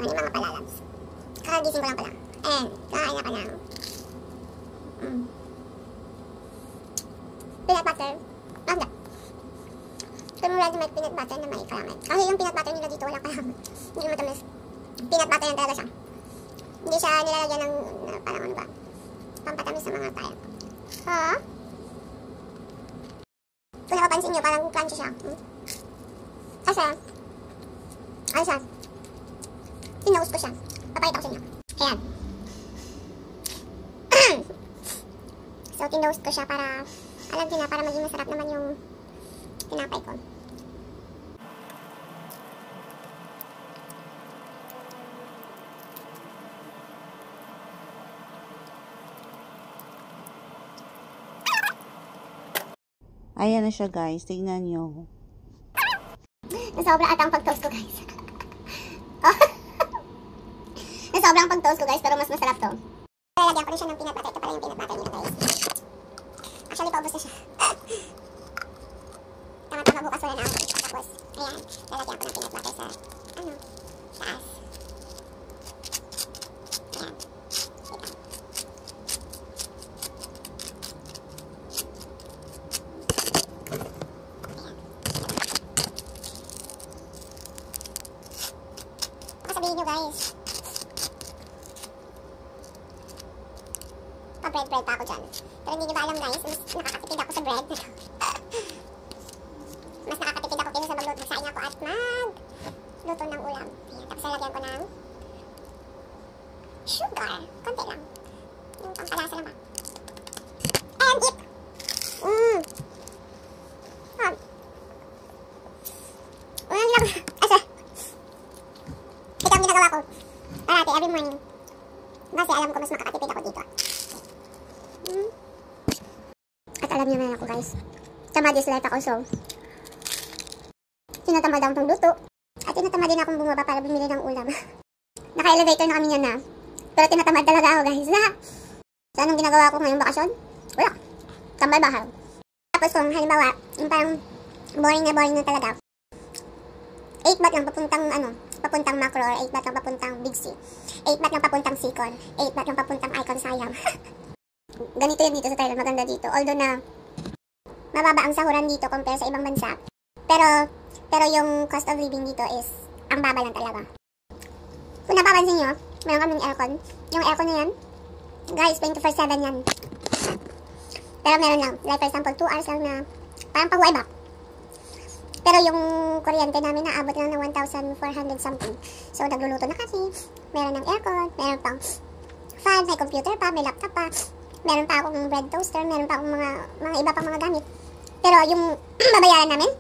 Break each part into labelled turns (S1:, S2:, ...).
S1: Ano yung mga palalabs? Kakagising ko lang pala. And, kakain na ka ng peanut butter. Magda. Ito yung ready made peanut butter na may caramel. Kasi yung peanut butter nila dito wala caramel. Hindi matamis. Peanut butter yan talaga siya. Hindi siya nilalagyan ng parang ano ba? Pampatamis sa mga tayo. Ha? Kung napapansin nyo, parang crunchy siya. Kasi, ano siya? Tinose ko siya. Papakita ko sa inyo. Ayan. So, tinose ko siya para, alam nyo na, para maging masarap naman yung tinapay ko.
S2: Ayan na siya guys, tignan nyo.
S1: Nasobra ata ang pag-toast ko guys. Nasobra ang pag-toast ko guys, pero mas masarap to. Lalagyan ko rin siya ng peanut butter. Ito pala yung peanut butter nila guys. Actually, paubos na siya. Tama-tama bukas wala na ako. Tapos, ayan, lalagyan ko ng peanut butter sa, ano, taas. Ayan. Sabihin nyo guys, pa-bread pa ako dyan. Pero hindi nyo ba alam guys, mas nakakatipid ako sa bread. Mas nakakatipid ako kaysa sa magsaing ako at magluto ng ulam. Ayan, tapos lalagyan ko ng sugar. Konti lang. Yung pampalasa naman. And eat! Ito ang ginagawa ko. Parati, every morning. Kasi alam ko mas makakatipid ako dito. At alam niyo na ako guys. Tamadis life ako so. Tinatamad akong luto. At tinatamad din akong bumaba para bumili ng ulam. Naka-elevator na kami niyan na. Pero tinatamad talaga ako guys. So anong ginagawa ko ngayong bakasyon? Wala. Tambay bahay. Tapos kung halimbawa, yung parang boring na talaga. 8 baht lang papuntang papuntang Macro or 8 baht lang papuntang Big C. 8 baht lang papuntang Sikon. 8 baht lang papuntang Icon Siam. Ganito yun dito sa Thailand, maganda dito. Although na mababa ang sahuran dito compare sa ibang bansa. Pero yung cost of living dito is ang baba lang talaga. Kung napapansin nyo, meron kaming aircon. Yung aircon na yan, guys, 24/7 yan. Pero meron lang, like for example, 2 hours lang na parang pag-wipe up. Pero yung kuryente namin naabot lang ng 1,400 something. So, nagluluto na kasi. Meron ng aircon, meron pang fan, may computer pa, may laptop pa. Meron pa akong bread toaster, meron pa akong mga iba pang mga gamit. Pero yung babayaran namin,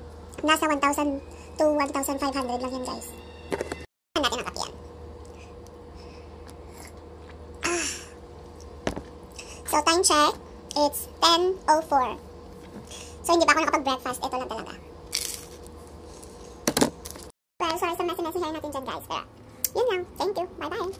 S1: nasa 1,000 to 1,500 lang yan guys. Saan natin ang kapiyan? So, time check, it's 10:04. So, hindi pa ako nakapag-breakfast. Ito lang talaga. Well, sorry sa messy hair natin dyan guys. Pero, yun lang. Thank you. Bye-bye.